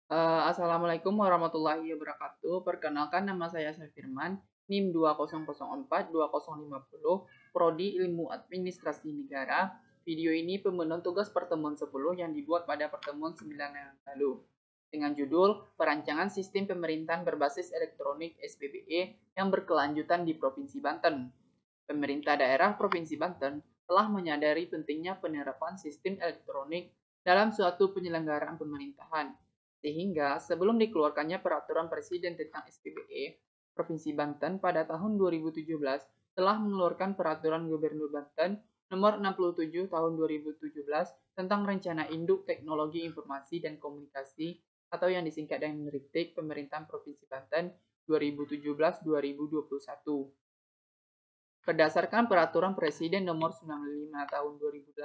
Assalamualaikum warahmatullahi wabarakatuh. Perkenalkan nama saya Syafirman, NIM 2004-2050, Prodi Ilmu Administrasi Negara. Video ini pemenuhan tugas pertemuan 10 yang dibuat pada pertemuan 9 yang lalu. Dengan judul Perancangan Sistem Pemerintahan Berbasis Elektronik SPBE yang berkelanjutan di Provinsi Banten. Pemerintah daerah Provinsi Banten telah menyadari pentingnya penerapan sistem elektronik dalam suatu penyelenggaraan pemerintahan, sehingga sebelum dikeluarkannya Peraturan Presiden tentang SPBE, Provinsi Banten pada tahun 2017 telah mengeluarkan Peraturan Gubernur Banten Nomor 67 Tahun 2017 tentang Rencana Induk Teknologi Informasi dan Komunikasi atau yang disingkat dengan RITEK Pemerintahan Provinsi Banten 2017-2021. Berdasarkan Peraturan Presiden Nomor 95 Tahun 2018,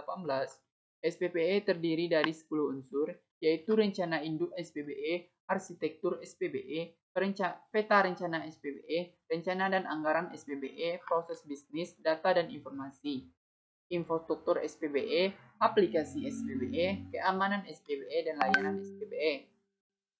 SPBE terdiri dari 10 unsur, yaitu Rencana Induk SPBE, Arsitektur SPBE, Peta Rencana SPBE, Rencana dan Anggaran SPBE, Proses Bisnis, Data dan Informasi, Infrastruktur SPBE, Aplikasi SPBE, Keamanan SPBE, dan Layanan SPBE.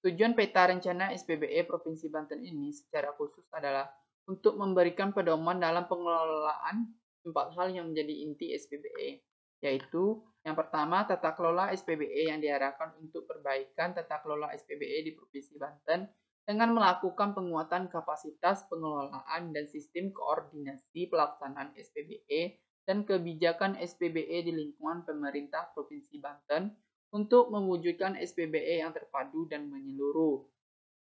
Tujuan peta rencana SPBE Provinsi Banten ini secara khusus adalah untuk memberikan pedoman dalam pengelolaan 4 hal yang menjadi inti SPBE, yaitu yang pertama, tata kelola SPBE yang diarahkan untuk perbaikan tata kelola SPBE di Provinsi Banten dengan melakukan penguatan kapasitas pengelolaan dan sistem koordinasi pelaksanaan SPBE dan kebijakan SPBE di lingkungan pemerintah Provinsi Banten untuk mewujudkan SPBE yang terpadu dan menyeluruh.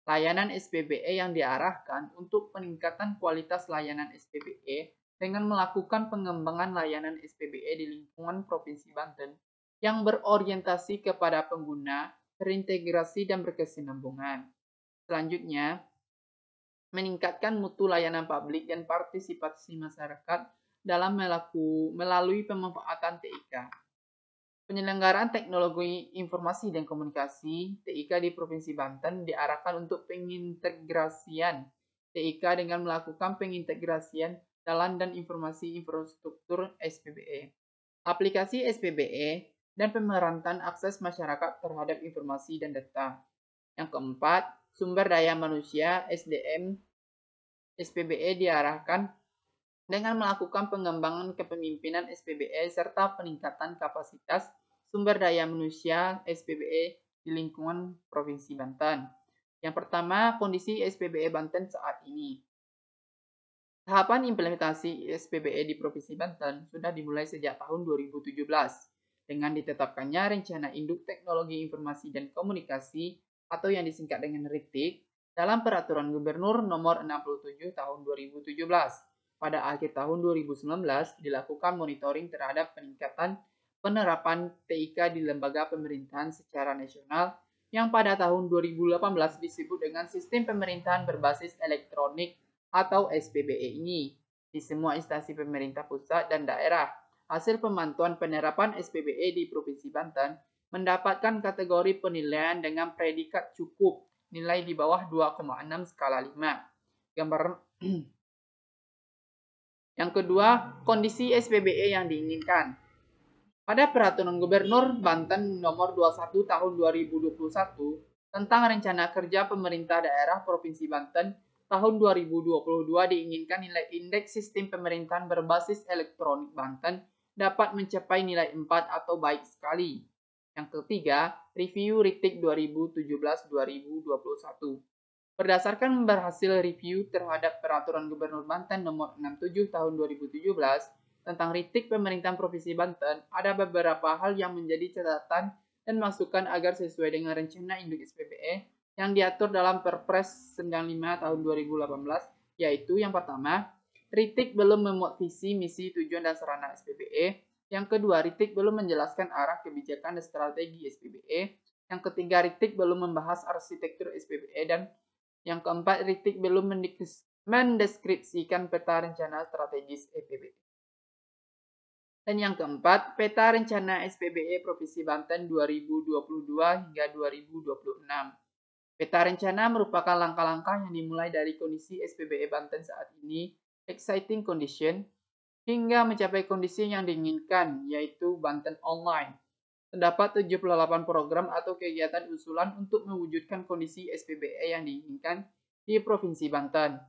Layanan SPBE yang diarahkan untuk peningkatan kualitas layanan SPBE dengan melakukan pengembangan layanan SPBE di lingkungan Provinsi Banten yang berorientasi kepada pengguna, terintegrasi dan berkesinambungan. Selanjutnya, meningkatkan mutu layanan publik dan partisipasi masyarakat dalam melalui pemanfaatan TIK. Penyelenggaraan teknologi informasi dan komunikasi TIK di Provinsi Banten diarahkan untuk pengintegrasian TIK dengan melakukan pengintegrasian jalan dan informasi infrastruktur SPBE, aplikasi SPBE, dan pemerataan akses masyarakat terhadap informasi dan data. Yang keempat, sumber daya manusia SDM SPBE diarahkan dengan melakukan pengembangan kepemimpinan SPBE serta peningkatan kapasitas sumber daya manusia SPBE di lingkungan Provinsi Banten. Yang pertama, kondisi SPBE Banten saat ini. Tahapan implementasi SPBE di Provinsi Banten sudah dimulai sejak tahun 2017 dengan ditetapkannya Rencana Induk Teknologi Informasi dan Komunikasi atau yang disingkat dengan RITIK dalam Peraturan Gubernur Nomor 67 Tahun 2017. Pada akhir tahun 2019 dilakukan monitoring terhadap peningkatan penerapan TIK di lembaga pemerintahan secara nasional yang pada tahun 2018 disebut dengan Sistem Pemerintahan Berbasis Elektronik atau SPBE ini di semua instansi pemerintah pusat dan daerah. Hasil pemantauan penerapan SPBE di Provinsi Banten mendapatkan kategori penilaian dengan predikat cukup, nilai di bawah 2,6 skala 5. Gambar yang kedua, kondisi SPBE yang diinginkan. Pada Peraturan Gubernur Banten Nomor 21 Tahun 2021 tentang Rencana Kerja Pemerintah Daerah Provinsi Banten tahun 2022 diinginkan nilai indeks sistem pemerintahan berbasis elektronik Banten dapat mencapai nilai 4 atau baik sekali. Yang ketiga, review RITIK 2017-2021. Berdasarkan berhasil review terhadap Peraturan Gubernur Banten Nomor 67 Tahun 2017 tentang RITIK Pemerintahan Provinsi Banten, ada beberapa hal yang menjadi catatan dan masukan agar sesuai dengan rencana induk SPBE yang diatur dalam Perpres 95 Tahun 2018, yaitu yang pertama, RITIK belum memuat visi, misi, tujuan, dan sarana SPBE. Yang kedua, RITIK belum menjelaskan arah kebijakan dan strategi SPBE. Yang ketiga, RITIK belum membahas arsitektur SPBE. Dan yang keempat, RITIK belum mendeskripsikan peta rencana strategis SPBE. Dan yang keempat, peta rencana SPBE Provinsi Banten 2022 hingga 2026. Peta rencana merupakan langkah-langkah yang dimulai dari kondisi SPBE Banten saat ini, exciting condition, hingga mencapai kondisi yang diinginkan, yaitu Banten Online. Terdapat 78 program atau kegiatan usulan untuk mewujudkan kondisi SPBE yang diinginkan di Provinsi Banten.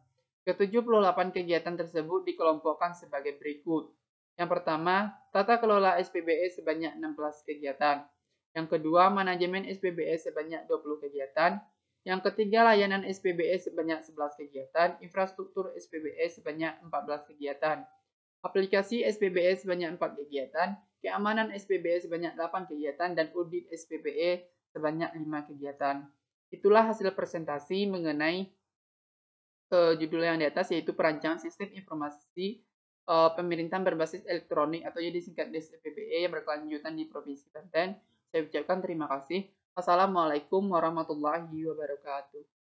Ke-78 kegiatan tersebut dikelompokkan sebagai berikut. Yang pertama, tata kelola SPBE sebanyak 16 kegiatan. Yang kedua, manajemen SPBE sebanyak 20 kegiatan. Yang ketiga, layanan SPBE sebanyak 11 kegiatan, infrastruktur SPBE sebanyak 14 kegiatan. Aplikasi SPBE sebanyak 4 kegiatan, keamanan SPBE sebanyak 8 kegiatan, dan audit SPBE sebanyak 5 kegiatan. Itulah hasil presentasi mengenai judul yang di atas, yaitu perancangan sistem informasi pemerintahan berbasis elektronik atau yang disingkat DSPBE yang berkelanjutan di Provinsi Banten. Saya ucapkan terima kasih. Assalamualaikum warahmatullahi wabarakatuh.